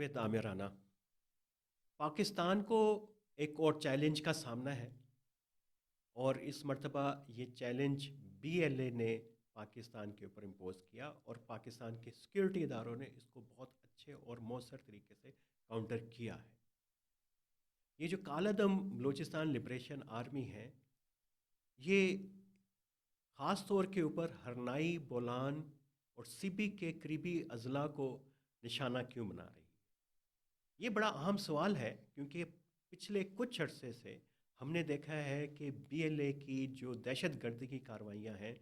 जावेद आमिराना। पाकिस्तान को एक और चैलेंज का सामना है, और इस मर्तबा ये चैलेंज बीएलए ने पाकिस्तान के ऊपर इम्पोज किया, और पाकिस्तान के सिक्योरिटी इदारों ने इसको बहुत अच्छे और मौसर तरीके से काउंटर किया है। ये जो कालादम बलूचिस्तान लिबरेशन आर्मी है, ये ख़ास तौर के ऊपर हरनाई, बोलान और सिबी के करीबी अजला को निशाना क्यों बना रही है? ये बड़ा अहम सवाल है, क्योंकि पिछले कुछ अरसे से हमने देखा है कि बीएलए की जो दहशत गर्दी की कार्रवाइयाँ हैं,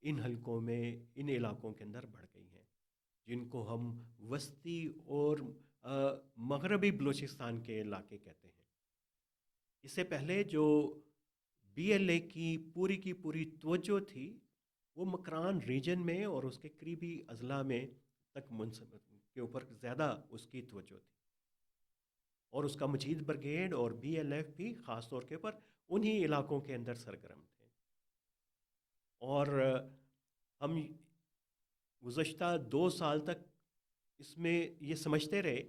इन हलकों में, इन इलाकों के अंदर बढ़ गई हैं, जिनको हम वस्ती और मगरबी बलूचिस्तान के इलाके कहते हैं। इससे पहले जो बीएलए की पूरी तवज्जो थी, वो मकरान रीजन में और उसके करीबी अजला में तक के ऊपर ज़्यादा उसकी तवज्जो थी, और उसका मजीद ब्रिगेड और बीएलएफ भी ख़ास तौर के ऊपर उन्हीं इलाकों के अंदर सरगर्म थे। और हम गुज़श्ता 2 साल तक इसमें ये समझते रहे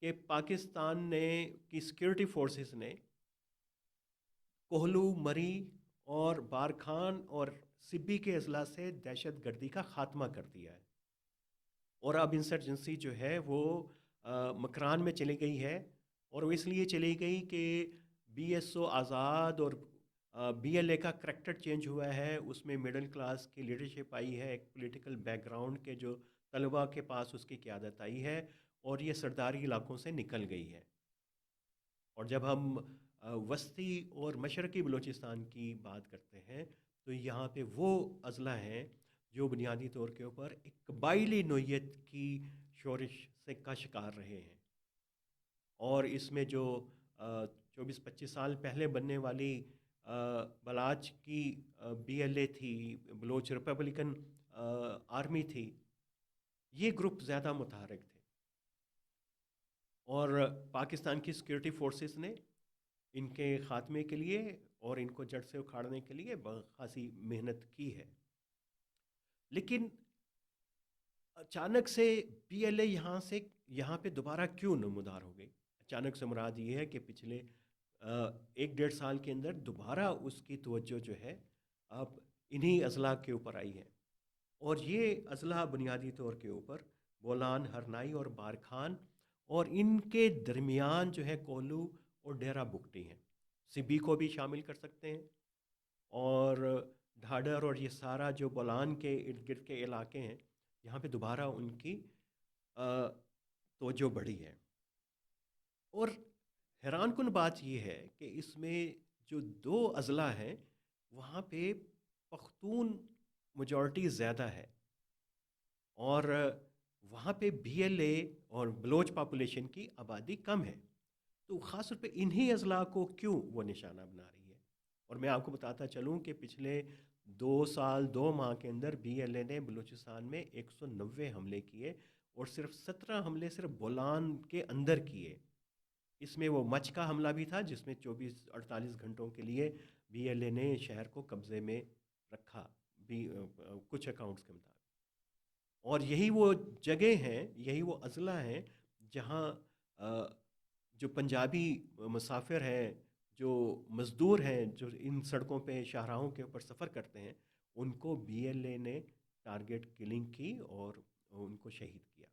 कि पाकिस्तान ने की सिक्योरिटी फोर्सेस ने कोहलू, मरी और बारखान और सिब्बी के अजला से दहशत गर्दी का ख़ात्मा कर दिया है, और अब इंसर्जेंसी जो है वो मकरान में चली गई है। और वो इसलिए चली गई कि बीएसओ आज़ाद और बीएलए का करैक्टर चेंज हुआ है, उसमें मिडिल क्लास की लीडरशिप आई है, एक पॉलिटिकल बैकग्राउंड के जो तलबा के पास उसकी क़यादत आई है, और ये सरदारी इलाकों से निकल गई है। और जब हम वस्ती और मशरक़ी बलूचिस्तान की बात करते हैं, तो यहाँ पे वो अजला हैं जो बुनियादी तौर के ऊपर एक कबायली नोयत की शोरिश से का शिकार रहे हैं। और इसमें जो 24-25 साल पहले बनने वाली बलाच की बीएलए थी, बलोच रिपब्लिकन आर्मी थी, ये ग्रुप ज़्यादा मुतहरक थे, और पाकिस्तान की सिक्योरिटी फोर्सेस ने इनके ख़ात्मे के लिए और इनको जड़ से उखाड़ने के लिए खासी मेहनत की है। लेकिन अचानक से बीएलए यहाँ पे दोबारा क्यों नमूदार हो गई? अचानक से मुराद ये है कि पिछले 1-1.5 साल के अंदर दोबारा उसकी तवज्जो जो है अब इन्हीं अजला के ऊपर आई है, और ये अजला बुनियादी तौर के ऊपर बोलान, हरनाई और बारखान, और इनके दरमियान जो है कोलू और डेरा बुगटी हैं। सिबी को भी शामिल कर सकते हैं, और ढाडर और ये सारा जो बोलान के इर्द गिर्द के इलाके हैं, यहाँ पे दोबारा उनकी तवज्जो बढ़ी है। और हैरानकुन बात यह है कि इसमें जो 2 अजला हैं, वहाँ पे पख्तून मेजॉरिटी ज़्यादा है, और वहाँ पे बीएलए और बलोच पॉपुलेशन की आबादी कम है। तो ख़ास तौर पे इन्हीं अजला को क्यों वो निशाना बना रही है? और मैं आपको बताता चलूँ कि पिछले 2 साल 2 माह के अंदर बीएलए ने बलूचिस्तान में 190 हमले किए, और सिर्फ 17 हमले सिर्फ बोलान के अंदर किए। इसमें वो मच का हमला भी था, जिसमें 24-48 घंटों के लिए बीएलए ने शहर को कब्ज़े में रखा, कुछ अकाउंट्स के मुताबिक। और यही वो जगह हैं, यही वो अजला हैं जहाँ जो पंजाबी मुसाफिर हैं, जो मज़दूर हैं, जो इन सड़कों पे शाहराहों के ऊपर सफ़र करते हैं, उनको बीएलए ने टारगेट किलिंग की और उनको शहीद किया।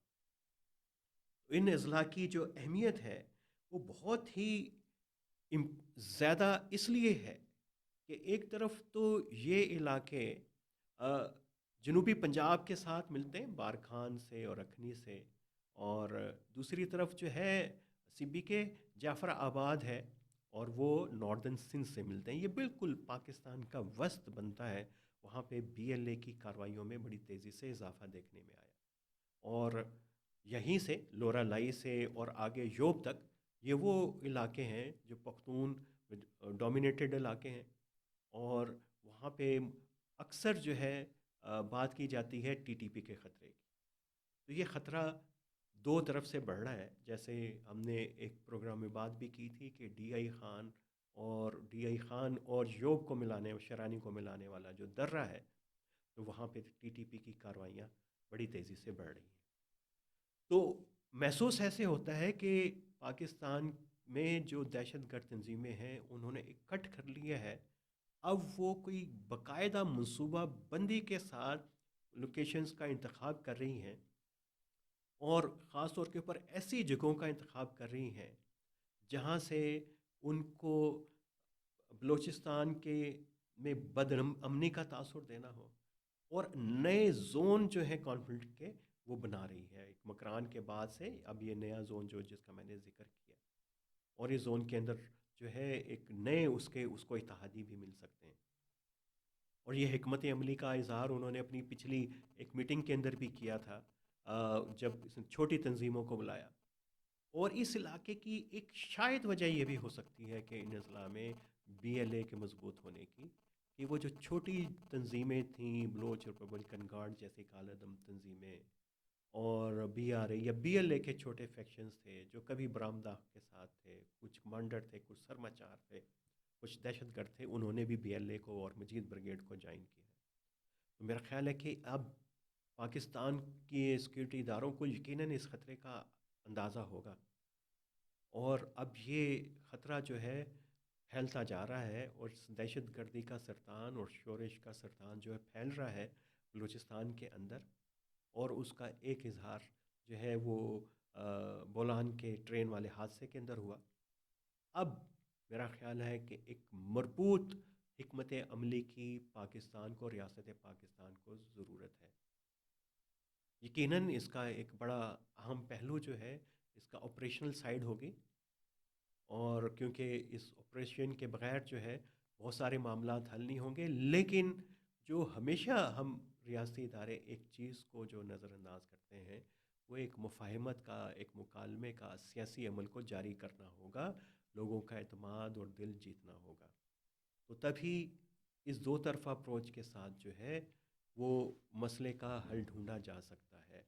इन अजला की जो अहमियत है वो बहुत ही ज़्यादा इसलिए है कि एक तरफ तो ये इलाके जनूबी पंजाब के साथ मिलते हैं, बारखान से और अखनी से, और दूसरी तरफ जो है सिबी के जाफर आबाद है, और वो नॉर्दर्न सिंध से मिलते हैं। ये बिल्कुल पाकिस्तान का वस्त बनता है। वहाँ पे बीएलए की कार्रवाइयों में बड़ी तेज़ी से इजाफा देखने में आया, और यहीं से लोरा लाई से और आगे योब तक ये वो इलाके हैं जो पख्तून डोमिनेटेड इलाके हैं, और वहाँ पे अक्सर जो है बात की जाती है टीटीपी के ख़तरे की। तो ये ख़तरा 2 तरफ से बढ़ रहा है। जैसे हमने एक प्रोग्राम में बात भी की थी कि डीआई खान और योब को मिलाने, शरानी को मिलाने वाला जो दर्रा है, तो वहाँ पे टीटीपी की कार्रवाइयाँ बड़ी तेज़ी से बढ़ रही हैं। तो محسوس ایسے ہوتا ہے کہ پاکستان میں جو دہشت گرد تنظیمیں ہیں انہوں نے اکٹھ کر لیا ہے. اب وہ کوئی باقاعدہ منصوبہ بندی کے ساتھ لوکیشنز کا انتخاب کر رہی ہیں، اور خاص طور کے اوپر ایسی جگہوں کا انتخاب کر رہی ہیں جہاں سے ان کو بلوچستان کے میں امنی کا تاثر دینا ہو، اور نئے زون جو ہیں کانفلکٹ کے وہ بنا رہی ہے. ایک مکران کے بعد سے اب یہ نیا زون جو جس کا میں نے ذکر کیا، اور اس زون کے اندر جو ہے ایک نئے اس کو اتحادی بھی مل سکتے ہیں. اور یہ حکمت عملی کا اظہار انہوں نے اپنی پچھلی ایک میٹنگ کے اندر بھی کیا تھا، جب اس نے چھوٹی تنظیموں کو بلایا. اور اس علاقے کی ایک شاید وجہ یہ بھی ہو سکتی ہے کہ ان اضلاع میں بی ایل اے کے مضبوط ہونے کی، کہ وہ جو چھوٹی تنظیمیں تھیں، بلوچ ریپبلکن گارڈ جیسی کالہ دم تنظیمیں، اور بی آر اے یا بی ایل اے کے چھوٹے فیکشنز تھے جو کبھی برآمدہ کے ساتھ تھے، کچھ کمانڈر تھے، کچھ سرماچار تھے، کچھ دہشت گرد تھے، انہوں نے بھی بی ایل اے کو اور مجید بریگیڈ کو جوائن کیا ہے. تو میرا خیال ہے کہ اب پاکستان کے سیکورٹی اداروں کو یقیناً اس خطرے کا اندازہ ہوگا، اور اب یہ خطرہ جو ہے پھیلتا جا رہا ہے، اور دہشت گردی کا سرطان اور شورش کا سرطان جو ہے پھیل رہا ہے بلوچستان کے اندر. اور اس کا ایک اظہار جو ہے وہ بولان کے ٹرین والے حادثے کے اندر ہوا. اب میرا خیال ہے کہ ایک مربوط حکمت عملی کی پاکستان کو، ریاست پاکستان کو ضرورت ہے. یقیناً اس کا ایک بڑا اہم پہلو جو ہے اس کا آپریشنل سائیڈ ہوگی، اور کیونکہ اس آپریشن کے بغیر جو ہے بہت سارے معاملات حل نہیں ہوں گے. لیکن جو ہمیشہ ہم ریاستی ادارے ایک چیز کو جو نظر انداز کرتے ہیں، وہ ایک مفاہمت کا، ایک مکالمے کا سیاسی عمل کو جاری کرنا ہوگا، لوگوں کا اعتماد اور دل جیتنا ہوگا. تو تبھی اس دو طرفہ اپروچ کے ساتھ جو ہے وہ مسئلے کا حل ڈھونڈا جا سکتا ہے.